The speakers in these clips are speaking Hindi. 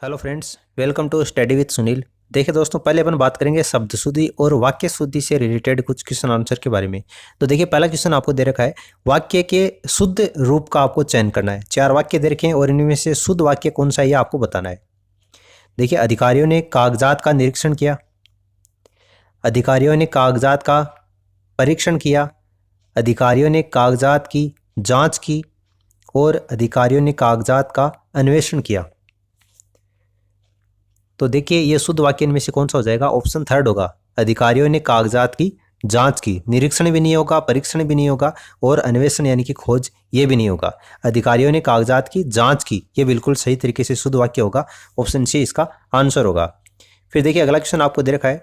Hello friends, welcome to study with Sunil. देखिए दोस्तों, पहले अपन बात करेंगे शब्द शुद्धि और वाक्य शुद्धि से रिलेटेड कुछ क्वेश्चन आंसर के बारे में। तो देखिए, पहला क्वेश्चन आपको दे रखा है, वाक्य के शुद्ध रूप का आपको चयन करना है। चार वाक्य दे रखे हैं और इनमें से शुद्ध वाक्य कौन सा है ये आपको बताना है। देखिए, अधिकारियों ने कागजात का निरीक्षण किया, अधिकारियों ने कागजात का परीक्षण किया, अधिकारियों ने कागजात की जांच की और अधिकारियों ने कागजात का अन्वेषण किया। तो देखिए, ये शुद्ध वाक्य इनमें से कौन सा हो जाएगा? ऑप्शन थर्ड होगा। अधिकारियों ने कागजात की जांच की, निरीक्षण भी नहीं होगा, परीक्षण भी नहीं होगा और अन्वेषण यानी कि खोज ये भी नहीं होगा। अधिकारियों ने कागजात की जांच की, ये बिल्कुल सही तरीके से शुद्ध वाक्य होगा। ऑप्शन सी इसका आंसर होगा। फिर देखिए, अगला क्वेश्चन आपको दे रखा है,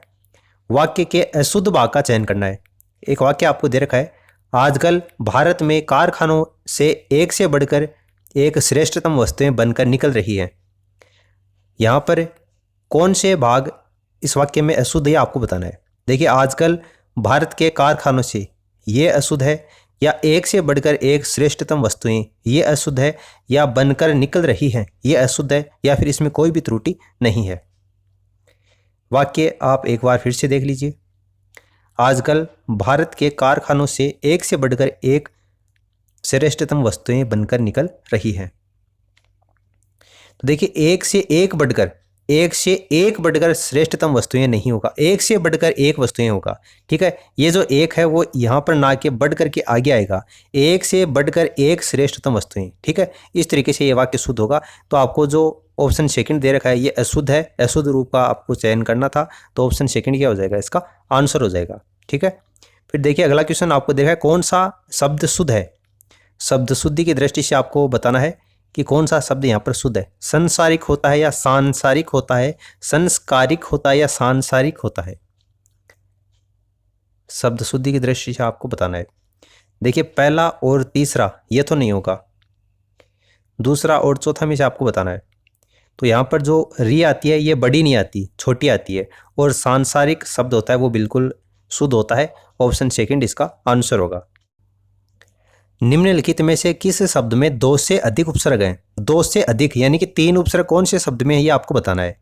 वाक्य के अशुद्ध भाग का चयन करना है। एक वाक्य आपको दे रखा है, आजकल भारत में कारखानों से बढ़कर एक श्रेष्ठतम वस्तुएं बनकर निकल रही हैं। यहाँ पर कौन से भाग इस वाक्य में अशुद्ध है आपको बताना है। देखिए, आजकल भारत के कारखानों से ये अशुद्ध है, या एक से बढ़कर एक श्रेष्ठतम वस्तुएं ये अशुद्ध है, या बनकर निकल रही हैं ये अशुद्ध है, या फिर इसमें कोई भी त्रुटि नहीं है। वाक्य आप एक बार फिर से देख लीजिए। आजकल भारत के कारखानों से बढ़कर एक श्रेष्ठतम वस्तुएं बनकर निकल रही हैं। तो देखिए, एक से एक बढ़कर श्रेष्ठतम वस्तुएं नहीं होगा, एक से बढ़कर एक वस्तुएं होगा। ठीक है, ये जो एक है वो यहाँ पर ना के बढ़ करके आगे आएगा, एक से बढ़कर एक श्रेष्ठतम वस्तुएं। ठीक है, इस तरीके से ये वाक्य शुद्ध होगा। तो आपको जो ऑप्शन सेकंड दे रखा है ये अशुद्ध है, अशुद्ध रूप का आपको चयन करना था। तो ऑप्शन सेकंड क्या हो जाएगा? इसका आंसर हो जाएगा। ठीक है, फिर देखिए, अगला क्वेश्चन आपको देखा है, कौन सा शब्द शुद्ध है। शब्द शुद्धि की दृष्टि से आपको बताना है कि कौन सा शब्द यहाँ पर शुद्ध है। संसारिक होता है या सांसारिक होता है, संस्कारिक होता है या सांसारिक होता है। शब्द शुद्धि की दृष्टि से आपको बताना है। देखिए, पहला और तीसरा ये तो नहीं होगा, दूसरा और चौथा में से आपको बताना है। तो यहाँ पर जो री आती है ये बड़ी नहीं आती, छोटी आती है, और सांसारिक शब्द होता है वो बिल्कुल शुद्ध होता है। ऑप्शन सेकंड इसका आंसर होगा। निम्नलिखित में से किस शब्द में दो से अधिक उपसर्ग हैं? दो से अधिक यानी कि तीन उपसर्ग कौन से शब्द में है ये आपको बताना है।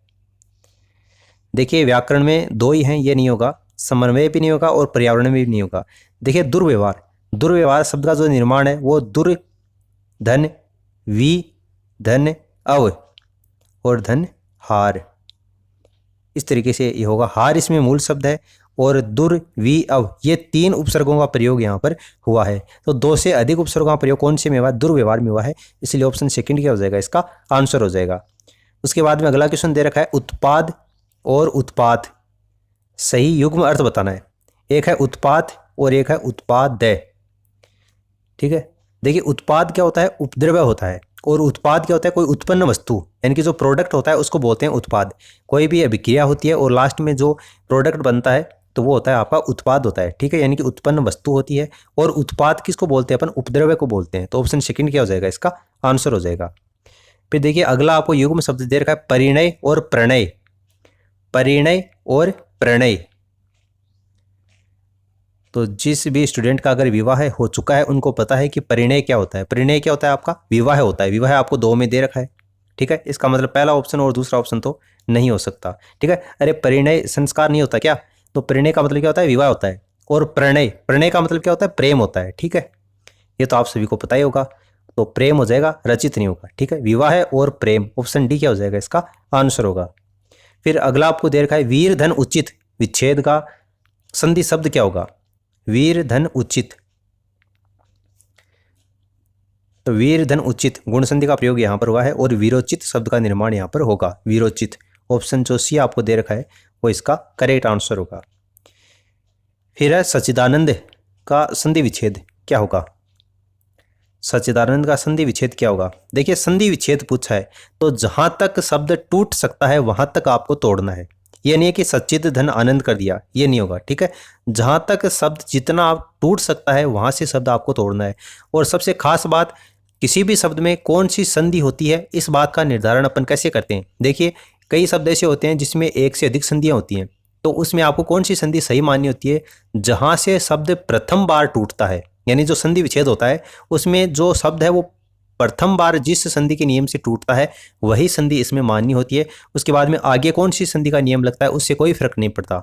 देखिए, व्याकरण में दो ही हैं, ये नहीं होगा, समन्वय भी नहीं होगा और पर्यावरण में भी नहीं होगा। देखिए, दुर्व्यवहार, दुर्व्यवहार शब्द का जो निर्माण है वो दुर धन वी धन अव और धन हार, इस तरीके से ये होगा। हार इसमें मूल शब्द है और दुर वी अव ये तीन उपसर्गों का प्रयोग यहाँ पर हुआ है। तो दो से अधिक उपसर्गों का प्रयोग कौन से में हुआ? दुर्व्यवहार में हुआ है, इसलिए ऑप्शन सेकंड क्या हो जाएगा? इसका आंसर हो जाएगा। उसके बाद में अगला क्वेश्चन दे रखा है, उत्पाद और उत्पाद सही युग्म अर्थ बताना है। एक है उत्पाद और एक है उत्पाद। ठीक है, देखिए, उत्पाद क्या होता है? उपद्रव्य होता है, और उत्पाद क्या होता है? कोई उत्पन्न वस्तु, यानी कि जो प्रोडक्ट होता है उसको बोलते हैं उत्पाद। कोई भी अभिक्रिया होती है और लास्ट में जो प्रोडक्ट बनता है तो वो होता है आपका उत्पाद होता है। ठीक है, यानी कि उत्पन्न वस्तु होती है। और उत्पाद किसको बोलते हैं? अपन उपद्रव्य को बोलते हैं। तो ऑप्शन सेकंड क्या हो जाएगा? इसका आंसर हो जाएगा। फिर देखिए, अगला आपको युग्म शब्द दे रखा है, परिणय और प्रणय। परिणय और प्रणय, तो जिस भी स्टूडेंट का अगर विवाह हो चुका है उनको पता है कि परिणय क्या होता है। परिणय क्या होता है? आपका विवाह होता है। विवाह आपको दो में दे रखा है। ठीक है, इसका मतलब पहला ऑप्शन और दूसरा ऑप्शन तो नहीं हो सकता। ठीक है, अरे परिणय संस्कार नहीं होता क्या? तो परिणय का मतलब क्या होता है? विवाह होता है। और प्रणय, प्रणय का मतलब क्या होता है? प्रेम होता है। ठीक है, ये तो आप सभी को पता ही होगा। तो प्रेम हो जाएगा, रचित नहीं होगा। ठीक है, विवाह और प्रेम, ऑप्शन डी क्या हो जाएगा? इसका आंसर होगा। फिर अगला आपको दे रखा है, वीर धन उचित विच्छेद का संधि शब्द क्या होगा? वीर धन उचित, तो वीर धन उचित गुण संधि का प्रयोग यहां पर हुआ है और वीरोचित शब्द का निर्माण यहां पर होगा, वीरोचित। ऑप्शन जो सी आपको दे रखा है वो इसका करेक्ट आंसर होगा। फिर है सच्चिदानंद का संधि विच्छेद क्या होगा? सच्चिदानंद का संधि विच्छेद क्या होगा? देखिए, संधि विच्छेद पूछा है तो जहां तक शब्द टूट सकता है वहां तक आपको तोड़ना है। ये नहीं है कि सच्चिद धन आनंद कर दिया, ये नहीं होगा। ठीक है, जहां तक शब्द जितना आप टूट सकता है वहां से शब्द आपको तोड़ना है। और सबसे खास बात, किसी भी शब्द में कौन सी संधि होती है इस बात का निर्धारण अपन कैसे करते हैं। देखिए, कई शब्द ऐसे होते हैं जिसमें एक से अधिक संधियां होती हैं, तो उसमें आपको कौन सी संधि सही माननी होती है? जहां से शब्द प्रथम बार टूटता है, यानी जो संधि विच्छेद होता है उसमें जो शब्द है वो प्रथम बार जिस संधि के नियम से टूटता है वही संधि इसमें मान्य होती है। उसके बाद में आगे कौन सी संधि का नियम लगता है उससे कोई फर्क नहीं पड़ता।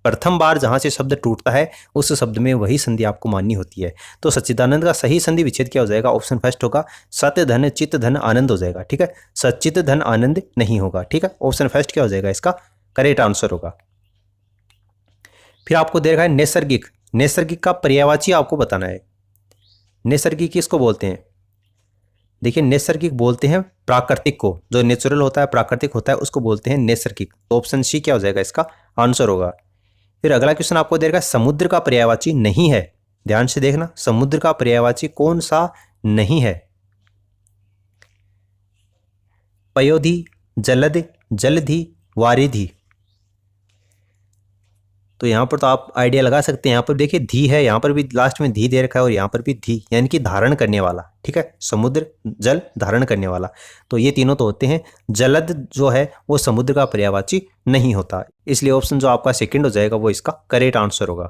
प्रथम बार जहां से शब्द टूटता है उस शब्द में वही संधि आपको मान्य होती है। तो सच्चिदानंद का सही संधि विच्छेद क्या हो जाएगा? ऑप्शन फर्स्ट होगा, सत्य धन चित्त धन आनंद हो जाएगा। ठीक है, सच्चित धन आनंद नहीं होगा। ठीक है, ऑप्शन फर्स्ट क्या हो जाएगा? इसका करेक्ट आंसर होगा। फिर आपको दे रखा है नैसर्गिक। नैसर्गिक का पर्यायवाची आपको बताना है। नैसर्गिक किसको बोलते हैं? देखिए, नैसर्गिक बोलते हैं प्राकृतिक को, जो नेचुरल होता है, प्राकृतिक होता है, उसको बोलते हैं नैसर्गिक। तो ऑप्शन सी क्या हो जाएगा? इसका आंसर होगा। फिर अगला क्वेश्चन आपको दे रखा है समुद्र का पर्यायवाची नहीं है। ध्यान से देखना, समुद्र का पर्यायवाची कौन सा नहीं है? पयोधि, जलद, जलधि, वारिधि। तो यहाँ पर तो आप आइडिया लगा सकते हैं। यहाँ पर देखिए धी है, यहाँ पर भी लास्ट में धी दे रखा है और यहाँ पर भी धी, यानी कि धारण करने वाला। ठीक है, समुद्र जल धारण करने वाला। तो ये तीनों तो होते हैं। जलद जो है वो समुद्र का पर्यायवाची नहीं होता, इसलिए ऑप्शन जो आपका सेकंड हो जाएगा वो इसका करेक्ट आंसर होगा।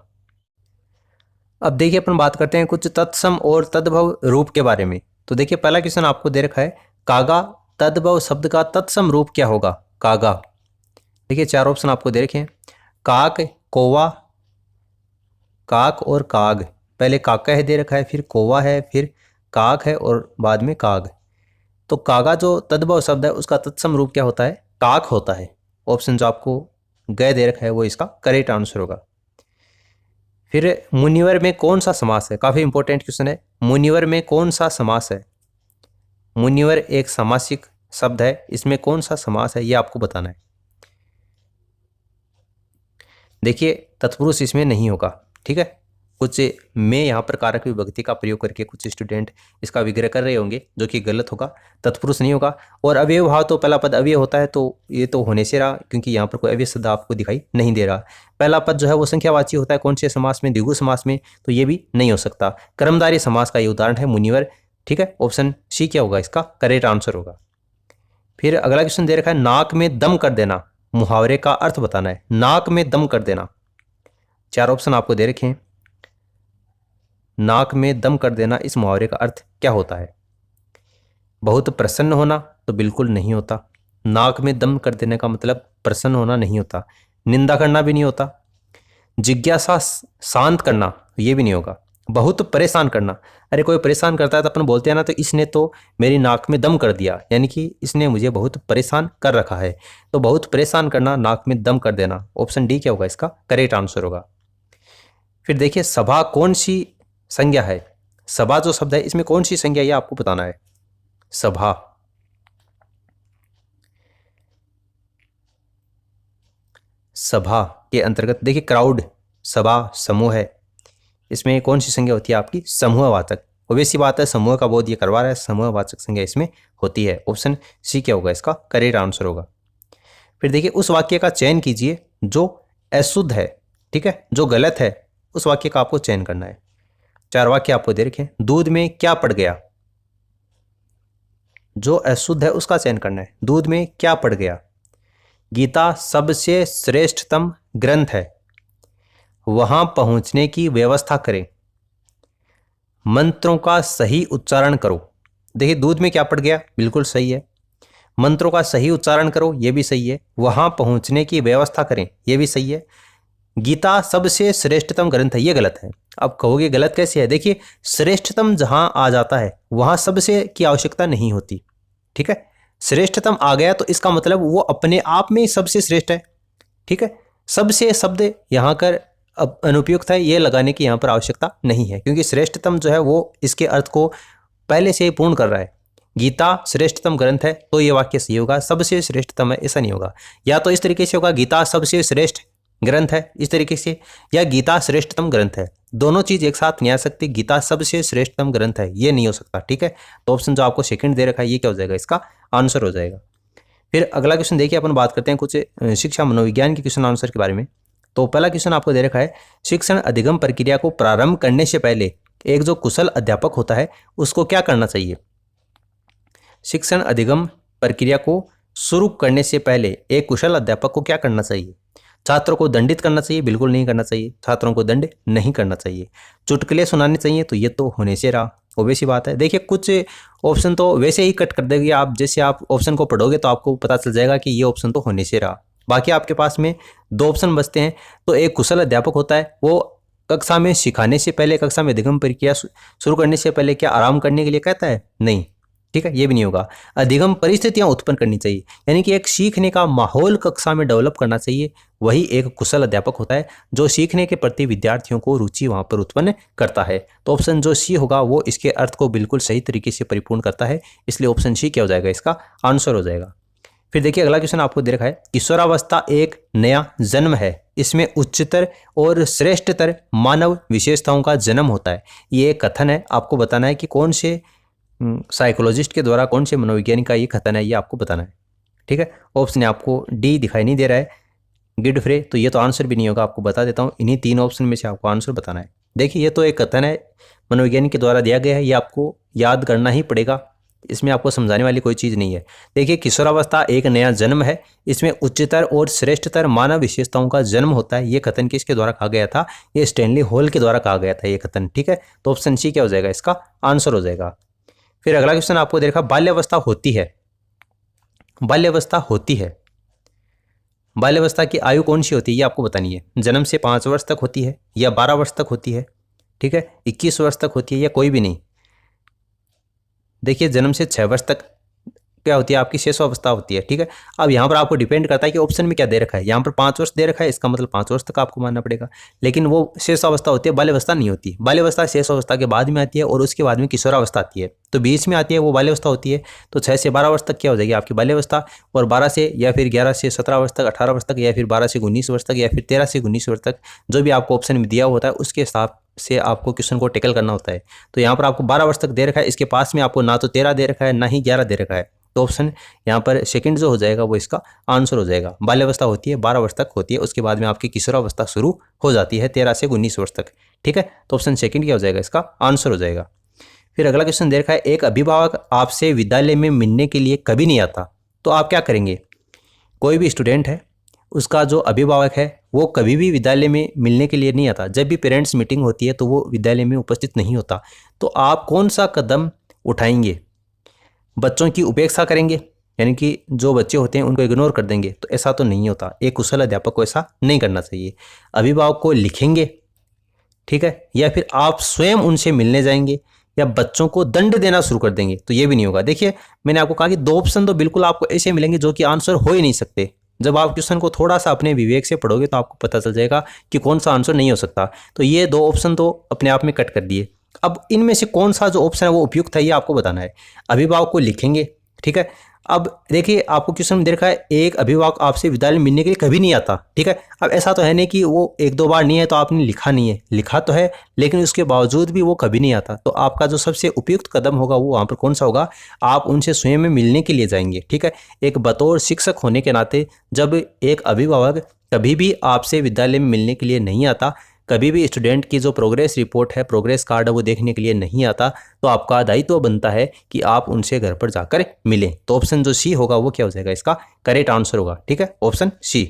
अब देखिए अपन बात करते हैं कुछ तत्सम और तद्भव रूप के बारे में। तो देखिए पहला क्वेश्चन आपको दे रखा है कागा तद्भव शब्द का तत्सम रूप क्या होगा? कागा। देखिए चार ऑप्शन आपको दे रखे हैं, काक, कौवा, काक और काग। पहले काका है दे रखा है, फिर कौवा है, फिर काक है और बाद में काग। तो कागा जो तद्भव शब्द है उसका तत्सम रूप क्या होता है? काक होता है। ऑप्शन जो आपको गए दे रखा है वो इसका करेक्ट आंसर होगा। फिर मुनिवर में कौन सा समास है? काफी इंपॉर्टेंट क्वेश्चन है। मुनिवर में कौन सा समास है? मुनिवर एक सामासिक शब्द है, इसमें कौन सा समास है ये आपको बताना है। देखिए तत्पुरुष इसमें नहीं होगा। ठीक है, कुछ में यहाँ पर कारक विभक्ति का प्रयोग करके कुछ स्टूडेंट इसका विग्रह कर रहे होंगे, जो कि गलत होगा। तत्पुरुष नहीं होगा। और अव्यय भाव तो पहला पद अव्यय होता है, तो ये तो होने से रहा, क्योंकि यहाँ पर कोई अव्यय शब्द आपको दिखाई नहीं दे रहा। पहला पद जो है वो संख्यावाची होता है, कौन से समास में? द्विगु समास में, तो ये भी नहीं हो सकता। कर्मधारय समास का ये उदाहरण है मुनिवर। ठीक है, ऑप्शन सी क्या होगा? इसका करेक्ट आंसर होगा। फिर अगला क्वेश्चन दे रखा है नाक में दम कर देना, मुहावरे का अर्थ बताना है। नाक में दम कर देना, चार ऑप्शन आपको दे रखे हैं। नाक में दम कर देना, इस मुहावरे का अर्थ क्या होता है? बहुत प्रसन्न होना, तो बिल्कुल नहीं होता। नाक में दम कर देने का मतलब प्रसन्न होना नहीं होता। निंदा करना भी नहीं होता। जिज्ञासा शांत करना, ये भी नहीं होगा। बहुत परेशान करना, अरे कोई परेशान करता है तो अपन बोलते हैं ना, तो इसने तो मेरी नाक में दम कर दिया, यानी कि इसने मुझे बहुत परेशान कर रखा है। तो बहुत परेशान करना, नाक में दम कर देना, ऑप्शन डी क्या होगा? इसका करेक्ट आंसर होगा। फिर देखिए सभा कौन सी संज्ञा है? सभा जो शब्द है इसमें कौन सी संज्ञा ये आपको बताना है। सभा, सभा के अंतर्गत देखिए क्राउड, सभा समूह है, इसमें कौन सी संज्ञा होती है आपकी? समूहवाचक। ऑब्वियस बात है, समूह का बोध ये करवा रहा है, समूहवाचक संज्ञा इसमें होती है। ऑप्शन सी क्या होगा? इसका करेक्ट आंसर होगा। फिर देखिए उस वाक्य का चयन कीजिए जो अशुद्ध है। ठीक है, जो गलत है उस वाक्य का आपको चयन करना है। चार वाक्य आपको दे रखे हैं। दूध में क्या पड़ गया, जो अशुद्ध है उसका चयन करना है। दूध में क्या पड़ गया? गीता सबसे श्रेष्ठतम ग्रंथ है, वहां पहुंचने की व्यवस्था करें। मंत्रों का सही उच्चारण करो। देखिए दूध में क्या पड़ गया, बिल्कुल सही है। मंत्रों का सही उच्चारण करो, यह भी सही है। वहां पहुंचने की व्यवस्था करें, यह भी सही है। गीता सबसे श्रेष्ठतम ग्रंथ है, ये गलत है। अब कहोगे गलत कैसे है? देखिए श्रेष्ठतम जहां आ जाता है वहां सबसे की आवश्यकता नहीं होती। ठीक है, श्रेष्ठतम आ गया तो इसका मतलब वो अपने आप में सबसे श्रेष्ठ है। ठीक है, सबसे शब्द यहाँ कर अनुपयुक्त है, ये लगाने की यहाँ पर आवश्यकता नहीं है, क्योंकि श्रेष्ठतम जो है वो इसके अर्थ को पहले से ही पूर्ण कर रहा है। गीता श्रेष्ठतम ग्रंथ है, तो ये वाक्य सही होगा। सबसे श्रेष्ठतम है ऐसा नहीं होगा। या तो इस तरीके से होगा गीता सबसे श्रेष्ठ ग्रंथ है, इस तरीके से, या गीता श्रेष्ठतम ग्रंथ है। दोनों चीज एक साथ नहीं आ सकती। गीता सबसे श्रेष्ठतम ग्रंथ है, ये नहीं हो सकता। ठीक है, तो ऑप्शन जो आपको सेकंड दे रखा है ये क्या हो जाएगा? इसका आंसर हो जाएगा। फिर अगला क्वेश्चन देखिए, अपन बात करते हैं कुछ शिक्षा मनोविज्ञान के क्वेश्चन आंसर के बारे में। तो पहला क्वेश्चन आपको दे रखा है शिक्षण अधिगम प्रक्रिया को प्रारंभ करने से पहले एक जो कुशल अध्यापक होता है उसको क्या करना चाहिए? शिक्षण अधिगम प्रक्रिया को शुरू करने से पहले एक कुशल अध्यापक को क्या करना चाहिए? छात्रों को दंडित करना चाहिए? बिल्कुल नहीं करना चाहिए। छात्रों को दंड नहीं करना चाहिए। चुटकुले सुनाने चाहिए? तो ये तो होने से रहा। ऑब्वियस सी बात है। देखिए कुछ ऑप्शन तो वैसे ही कट कर देगी, आप जैसे आप ऑप्शन को पढ़ोगे तो आपको पता चल जाएगा कि ये ऑप्शन तो होने से रहा। बाकी आपके पास में 2 ऑप्शन बचते हैं। तो एक कुशल अध्यापक होता है, वो कक्षा में सिखाने से पहले, कक्षा में अधिगम प्रक्रिया शुरू करने से पहले क्या आराम करने के लिए कहता है? नहीं, ठीक है, ये भी नहीं होगा। अधिगम परिस्थितियां उत्पन्न करनी चाहिए, यानी कि एक सीखने का माहौल कक्षा में डेवलप करना चाहिए। वही एक कुशल अध्यापक होता है जो सीखने के प्रति विद्यार्थियों को रुचि वहां पर उत्पन्न करता है। तो ऑप्शन जो सी होगा वो इसके अर्थ को बिल्कुल सही तरीके से परिपूर्ण करता है, इसलिए ऑप्शन सी क्या हो जाएगा, इसका आंसर हो जाएगा। फिर देखिए अगला क्वेश्चन आपको दे रखा है, किशोरावस्था एक नया जन्म है, इसमें उच्चतर और श्रेष्ठतर मानव विशेषताओं का जन्म होता है। ये एक कथन है, आपको बताना है कि कौन से साइकोलॉजिस्ट के द्वारा, कौन से मनोवैज्ञानिक का ये कथन है, ये आपको बताना है। ठीक है, ऑप्शन आपको डी दिखाई नहीं दे रहा है, गिडफ्रे, तो ये तो आंसर भी नहीं होगा। आपको बता देता हूँ, इन्हीं 3 ऑप्शन में से आपको आंसर बताना है। देखिए ये तो एक कथन है, मनोवैज्ञानिक के द्वारा दिया गया है, ये आपको याद करना ही पड़ेगा, इसमें आपको समझाने वाली कोई चीज़ नहीं है। देखिए किशोरावस्था एक नया जन्म है, इसमें उच्चतर और श्रेष्ठतर मानव विशेषताओं का जन्म होता है। ये कथन किसके द्वारा कहा गया था? ये स्टैनली हॉल के द्वारा कहा गया था ये कथन। ठीक है, तो ऑप्शन सी क्या हो जाएगा, इसका आंसर हो जाएगा। फिर अगला क्वेश्चन आपको देखा, बाल्यावस्था होती है, बाल्यावस्था होती है, बाल्यावस्था की आयु कौन सी होती है, ये आपको बतानी है। जन्म से 5 वर्ष तक होती है, या 12 वर्ष तक होती है, ठीक है, 21 वर्ष तक होती है, या कोई भी नहीं। देखिए जन्म से 6 वर्ष तक क्या होती है, आपकी शेष अवस्था होती है। ठीक है, अब यहाँ पर आपको डिपेंड करता है कि ऑप्शन में क्या दे रखा है। यहाँ पर 5 वर्ष दे रखा है, इसका मतलब 5 वर्ष तक आपको मानना पड़ेगा, लेकिन वो शेष अवस्था होती है, बाल्यावस्था नहीं होती। बाल्यावस्था शेष अवस्था के बाद में आती है, और उसके बाद में किशोरावस्था आती है, तो बीच में आती है वो बाल्यावस्था होती है। तो 6 से 12 वर्ष तक क्या हो जाएगी आपकी बाल्यावस्था, और 12 से या फिर 11 से 17 वर्ष तक, 18 वर्ष तक, या फिर 12 से 19 वर्ष तक, या फिर 13 से 19 वर्ष तक, जो भी आपको ऑप्शन में दिया होता है उसके हिसाब से आपको क्वेश्चन को टेकल करना होता है। तो यहाँ पर आपको 12 वर्ष तक दे रखा है, इसके पास में आपको ना तो 13 दे रखा है, ना ही 11 दे रखा है, तो ऑप्शन यहाँ पर सेकंड जो हो जाएगा वो इसका आंसर हो जाएगा। बाल्यावस्था होती है 12 वर्ष तक होती है, उसके बाद में आपकी किशोरावस्था शुरू हो जाती है 13 से 19 वर्ष तक। ठीक है, तो ऑप्शन सेकंड क्या हो जाएगा, इसका आंसर हो जाएगा। फिर अगला क्वेश्चन दे रखा है, एक अभिभावक आपसे विद्यालय में मिलने के लिए कभी नहीं आता, तो आप क्या करेंगे? कोई भी स्टूडेंट है, उसका जो अभिभावक है वो कभी भी विद्यालय में मिलने के लिए नहीं आता, जब भी पेरेंट्स मीटिंग होती है तो वो विद्यालय में उपस्थित नहीं होता, तो आप कौन सा कदम उठाएंगे? बच्चों की उपेक्षा करेंगे, यानी कि जो बच्चे होते हैं उनको इग्नोर कर देंगे? तो ऐसा तो नहीं होता, एक कुशल अध्यापक को ऐसा नहीं करना चाहिए। अभिभावक को लिखेंगे, ठीक है, या फिर आप स्वयं उनसे मिलने जाएंगे, या बच्चों को दंड देना शुरू कर देंगे? तो ये भी नहीं होगा। देखिए मैंने आपको कहा कि 2 ऑप्शन तो बिल्कुल आपको ऐसे मिलेंगे जो कि आंसर हो ही नहीं सकते। जब आप क्वेश्चन को थोड़ा सा अपने विवेक से पढ़ोगे तो आपको पता चल जाएगा कि कौन सा आंसर नहीं हो सकता। तो ये 2 ऑप्शन तो अपने आप में कट कर दिए। अब इनमें से कौन सा जो ऑप्शन है वो उपयुक्त है, ये आपको बताना है। अभिभावक को लिखेंगे, ठीक है। अब देखिए आपको क्वेश्चन में दे रखा है, एक अभिभावक आपसे विद्यालय मिलने के लिए कभी नहीं आता, ठीक है। अब ऐसा तो है नहीं कि वो 1-2 बार नहीं है तो आपने लिखा नहीं है, लिखा तो है, लेकिन उसके बावजूद भी वो कभी नहीं आता। तो आपका जो सबसे उपयुक्त कदम होगा वो वहाँ पर कौन सा होगा? आप उनसे स्वयं में मिलने के लिए जाएंगे, ठीक है। एक बतौर शिक्षक होने के नाते जब एक अभिभावक कभी भी आपसे विद्यालय में मिलने के लिए नहीं आता, कभी भी स्टूडेंट की जो प्रोग्रेस रिपोर्ट है, प्रोग्रेस कार्ड है, वो देखने के लिए नहीं आता, तो आपका दायित्व बनता है कि आप उनसे घर पर जाकर मिलें। तो ऑप्शन जो सी होगा वो क्या हो जाएगा? इसका करेक्ट आंसर होगा, ठीक है, ऑप्शन सी।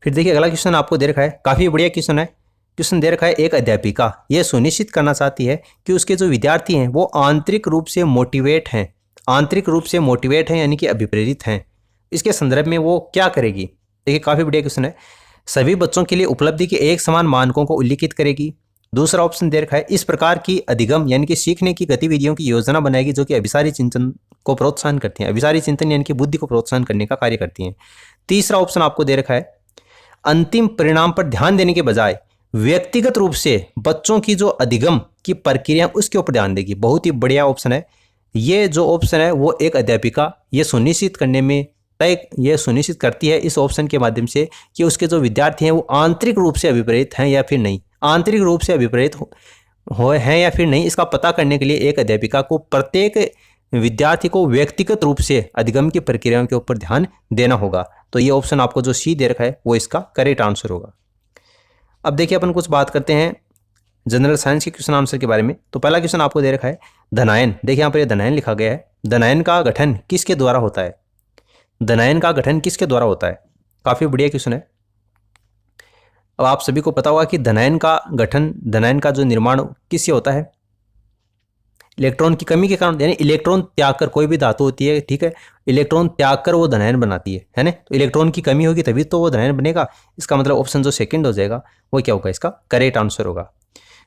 फिर देखिए अगला क्वेश्चन आपको दे रखा है, काफ़ी बढ़िया क्वेश्चन है। क्वेश्चन दे रखा है, एक अध्यापिका यह सुनिश्चित करना चाहती है कि उसके जो विद्यार्थी हैं वो आंतरिक रूप से मोटिवेट हैं, आंतरिक रूप से मोटिवेट हैं यानी कि अभिप्रेरित हैं। इसके संदर्भ में वो क्या करेगी? देखिए काफ़ी बढ़िया क्वेश्चन है। सभी बच्चों के लिए उपलब्धि के एक समान मानकों को उल्लिखित करेगी। दूसरा ऑप्शन दे रखा है, इस प्रकार की अधिगम यानी कि सीखने की गतिविधियों की योजना बनाएगी जो कि अभिसारी चिंतन को प्रोत्साहन करती हैं, अभिसारी चिंतन यानी कि बुद्धि को प्रोत्साहन करने का कार्य करती हैं। तीसरा ऑप्शन आपको दे रखा है, अंतिम परिणाम पर ध्यान देने के बजाय व्यक्तिगत रूप से बच्चों की जो अधिगम की प्रक्रिया उसके ऊपर ध्यान देगी। बहुत ही बढ़िया ऑप्शन है ये। जो ऑप्शन है वो एक अध्यापिका ये सुनिश्चित करने में ये सुनिश्चित करती है इस ऑप्शन के माध्यम से कि उसके जो विद्यार्थी हैं वो आंतरिक रूप से अभिप्रेरित हैं या फिर नहीं, आंतरिक रूप से अभिप्रेरित हैं या फिर नहीं, इसका पता करने के लिए एक अध्यापिका को प्रत्येक विद्यार्थी को व्यक्तिगत रूप से अधिगम की प्रक्रियाओं के ऊपर ध्यान देना होगा। तो ये ऑप्शन आपको जो सी दे रखा है वो इसका करेक्ट आंसर होगा। अब देखिए अपन कुछ बात करते हैं जनरल साइंस के क्वेश्चन आंसर के बारे में। तो पहला क्वेश्चन आपको दे रखा है, धनायन। देखिए यहाँ पर ये धनायन लिखा गया है। धनायन का गठन किसके द्वारा होता है? धनायन का गठन किसके द्वारा होता है? काफी बढ़िया क्वेश्चन है। अब आप सभी को पता होगा कि धनायन का गठन, धनायन का जो निर्माण किससे होता है? इलेक्ट्रॉन की कमी के कारण, यानी इलेक्ट्रॉन त्याग कर, कोई भी धातु होती है, ठीक है, इलेक्ट्रॉन त्याग कर वो धनायन बनाती है ना। तो इलेक्ट्रॉन की कमी होगी तभी तो वो धनायन बनेगा। इसका मतलब ऑप्शन जो सेकंड हो जाएगा वो क्या होगा? इसका करेक्ट आंसर होगा।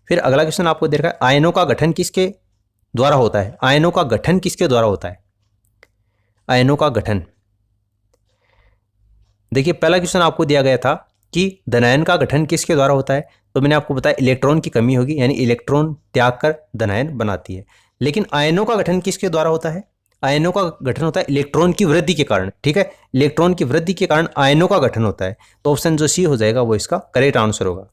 फिर अगला क्वेश्चन आपको दे रखा है, आयनों का गठन किसके द्वारा होता है? आयनों का गठन किसके द्वारा होता है? आयनों का गठन, देखिए पहला क्वेश्चन आपको दिया गया था कि धनायन का गठन किसके द्वारा होता है, तो मैंने आपको बताया इलेक्ट्रॉन की कमी होगी, यानी इलेक्ट्रॉन त्याग कर धनायन बनाती है। लेकिन आयनों का गठन किसके द्वारा होता है? आयनों का गठन होता है इलेक्ट्रॉन की वृद्धि के कारण, ठीक है, इलेक्ट्रॉन की वृद्धि के कारण आयनों का गठन होता है। तो ऑप्शन जो सी हो जाएगा वो इसका करेक्ट आंसर होगा।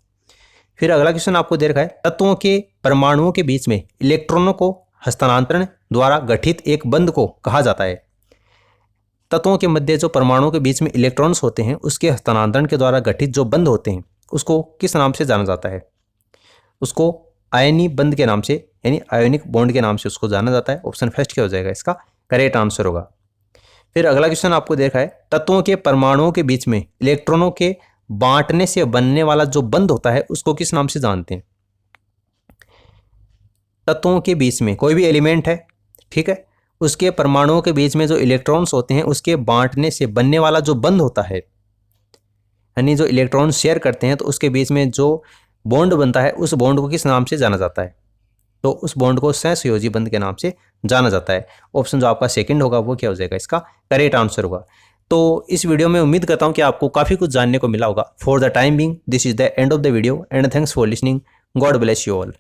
फिर अगला क्वेश्चन आपको दे रखा है, तत्वों के परमाणुओं के बीच में इलेक्ट्रॉनों को हस्तांतरण द्वारा गठित एक बंध को कहा जाता है। तत्वों के मध्य जो परमाणुओं के बीच में इलेक्ट्रॉन्स होते हैं उसके हस्तांतरण के द्वारा गठित जो बंध होते हैं उसको किस नाम से जाना जाता है? उसको आयनी बंध के नाम से, यानी आयोनिक बॉन्ड के नाम से उसको जाना जाता है। ऑप्शन फर्स्ट क्या हो जाएगा? इसका करेक्ट आंसर होगा। फिर अगला क्वेश्चन आपको देखा है, तत्वों के परमाणुओं के बीच में इलेक्ट्रॉनों के बांटने से बनने वाला जो बंध होता है उसको किस नाम से जानते हैं? तत्वों के बीच में कोई भी एलिमेंट है, ठीक है, उसके परमाणुओं के बीच में जो इलेक्ट्रॉन्स होते हैं उसके बांटने से बनने वाला जो बंध होता है, यानी जो इलेक्ट्रॉन शेयर करते हैं तो उसके बीच में जो बॉन्ड बनता है उस बॉन्ड को किस नाम से जाना जाता है? तो उस बॉन्ड को सहसंयोजी बंध के नाम से जाना जाता है। ऑप्शन जो आपका सेकंड होगा वो क्या हो जाएगा? इसका करेक्ट आंसर होगा। तो इस वीडियो में उम्मीद करता हूँ कि आपको काफ़ी कुछ जानने को मिला होगा। For the time being this is the end of the video and thanks for listening. God bless you all.